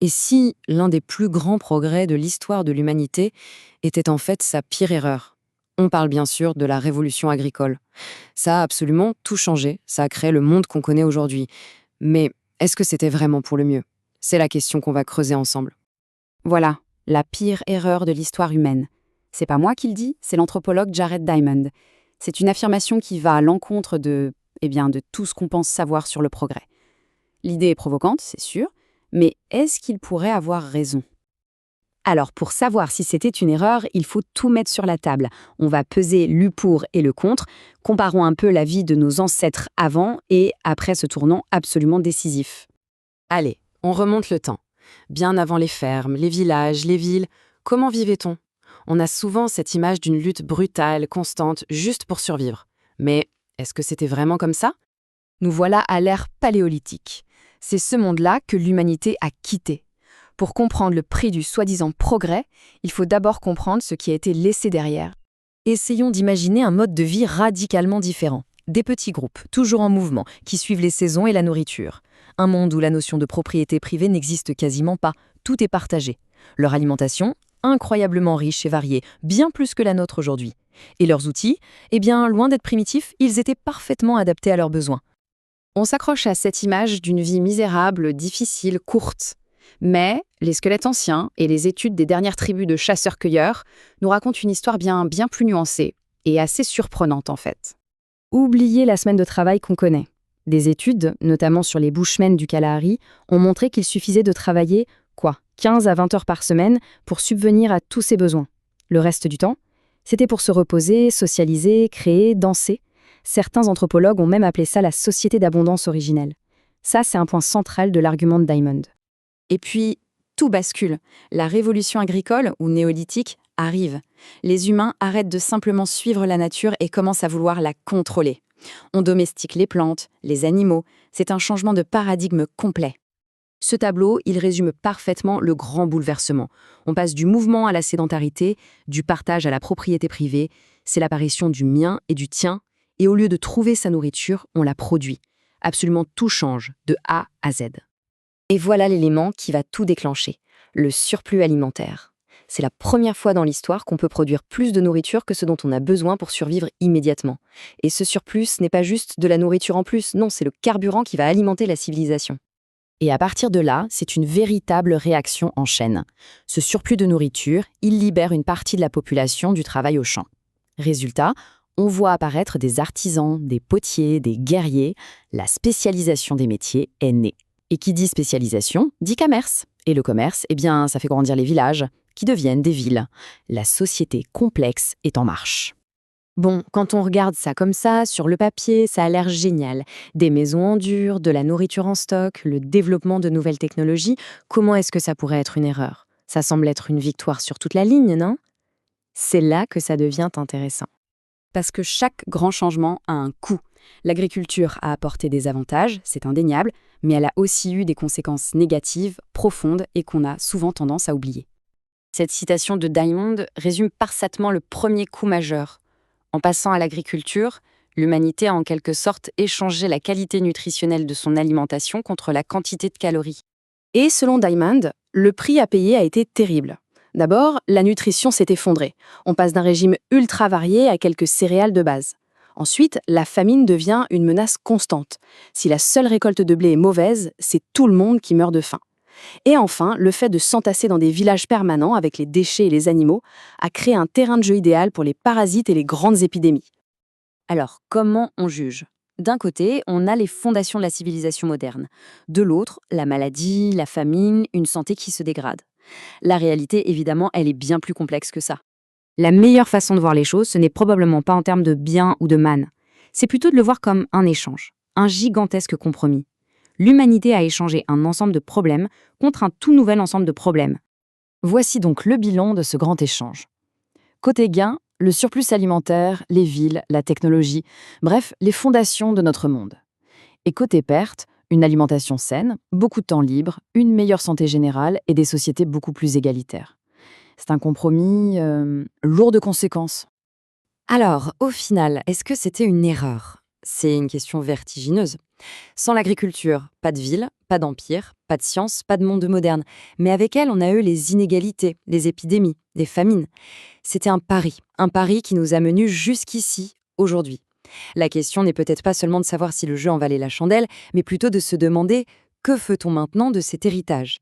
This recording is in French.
Et si l'un des plus grands progrès de l'histoire de l'humanité était en fait sa pire erreur? On parle bien sûr de la révolution agricole. Ça a absolument tout changé, ça a créé le monde qu'on connaît aujourd'hui. Mais est-ce que c'était vraiment pour le mieux? C'est la question qu'on va creuser ensemble. Voilà, la pire erreur de l'histoire humaine. C'est pas moi qui le dis, c'est l'anthropologue Jared Diamond. C'est une affirmation qui va à l'encontre de tout ce qu'on pense savoir sur le progrès. L'idée est provocante, c'est sûr, mais est-ce qu'il pourrait avoir raison? Alors, pour savoir si c'était une erreur, il faut tout mettre sur la table. On va peser le pour et le contre. Comparons un peu la vie de nos ancêtres avant et après ce tournant absolument décisif. Allez, on remonte le temps. Bien avant les fermes, les villages, les villes, comment vivait-on? On a souvent cette image d'une lutte brutale, constante, juste pour survivre. Mais est-ce que c'était vraiment comme ça? Nous voilà à l'ère paléolithique. C'est ce monde-là que l'humanité a quitté. Pour comprendre le prix du soi-disant progrès, il faut d'abord comprendre ce qui a été laissé derrière. Essayons d'imaginer un mode de vie radicalement différent. Des petits groupes, toujours en mouvement, qui suivent les saisons et la nourriture. Un monde où la notion de propriété privée n'existe quasiment pas, tout est partagé. Leur alimentation, incroyablement riche et variée, bien plus que la nôtre aujourd'hui. Et leurs outils, eh bien, loin d'être primitifs, ils étaient parfaitement adaptés à leurs besoins. On s'accroche à cette image d'une vie misérable, difficile, courte. Mais les squelettes anciens et les études des dernières tribus de chasseurs-cueilleurs nous racontent une histoire bien plus nuancée et assez surprenante en fait. Oubliez la semaine de travail qu'on connaît. Des études, notamment sur les Bushmen du Kalahari, ont montré qu'il suffisait de travailler, 15 à 20 heures par semaine pour subvenir à tous ses besoins. Le reste du temps, c'était pour se reposer, socialiser, créer, danser. Certains anthropologues ont même appelé ça la société d'abondance originelle. Ça, c'est un point central de l'argument de Diamond. Et puis, tout bascule. La révolution agricole, ou néolithique, arrive. Les humains arrêtent de simplement suivre la nature et commencent à vouloir la contrôler. On domestique les plantes, les animaux. C'est un changement de paradigme complet. Ce tableau, il résume parfaitement le grand bouleversement. On passe du mouvement à la sédentarité, du partage à la propriété privée. C'est l'apparition du mien et du tien. Et au lieu de trouver sa nourriture, on la produit. Absolument tout change, de A à Z. Et voilà l'élément qui va tout déclencher, le surplus alimentaire. C'est la première fois dans l'histoire qu'on peut produire plus de nourriture que ce dont on a besoin pour survivre immédiatement. Et ce surplus n'est pas juste de la nourriture en plus, non, c'est le carburant qui va alimenter la civilisation. Et à partir de là, c'est une véritable réaction en chaîne. Ce surplus de nourriture, il libère une partie de la population du travail au champ. Résultat, on voit apparaître des artisans, des potiers, des guerriers. La spécialisation des métiers est née. Et qui dit spécialisation, dit commerce. Et le commerce, eh bien, ça fait grandir les villages, qui deviennent des villes. La société complexe est en marche. Bon, quand on regarde ça comme ça, sur le papier, ça a l'air génial. Des maisons en dur, de la nourriture en stock, le développement de nouvelles technologies, comment est-ce que ça pourrait être une erreur? Ça semble être une victoire sur toute la ligne, non? C'est là que ça devient intéressant. Parce que chaque grand changement a un coût. L'agriculture a apporté des avantages, c'est indéniable, mais elle a aussi eu des conséquences négatives, profondes et qu'on a souvent tendance à oublier. Cette citation de Diamond résume parfaitement le premier coup majeur. En passant à l'agriculture, l'humanité a en quelque sorte échangé la qualité nutritionnelle de son alimentation contre la quantité de calories. Et selon Diamond, le prix à payer a été terrible. D'abord, la nutrition s'est effondrée. On passe d'un régime ultra varié à quelques céréales de base. Ensuite, la famine devient une menace constante. Si la seule récolte de blé est mauvaise, c'est tout le monde qui meurt de faim. Et enfin, le fait de s'entasser dans des villages permanents avec les déchets et les animaux a créé un terrain de jeu idéal pour les parasites et les grandes épidémies. Alors, comment on juge? D'un côté, on a les fondations de la civilisation moderne. De l'autre, la maladie, la famine, une santé qui se dégrade. La réalité, évidemment, elle est bien plus complexe que ça. La meilleure façon de voir les choses, ce n'est probablement pas en termes de bien ou de mal. C'est plutôt de le voir comme un échange, un gigantesque compromis. L'humanité a échangé un ensemble de problèmes contre un tout nouvel ensemble de problèmes. Voici donc le bilan de ce grand échange. Côté gain, le surplus alimentaire, les villes, la technologie, bref, les fondations de notre monde. Et côté perte, une alimentation saine, beaucoup de temps libre, une meilleure santé générale et des sociétés beaucoup plus égalitaires. C'est un compromis lourd de conséquences. Alors, au final, est-ce que c'était une erreur? C'est une question vertigineuse. Sans l'agriculture, pas de ville, pas d'empire, Pas de science, pas de monde moderne. Mais avec elle, on a eu les inégalités, les épidémies, les famines. C'était un pari qui nous a menus jusqu'ici, aujourd'hui. La question n'est peut-être pas seulement de savoir si le jeu en valait la chandelle, mais plutôt de se demander que fait-on maintenant de cet héritage?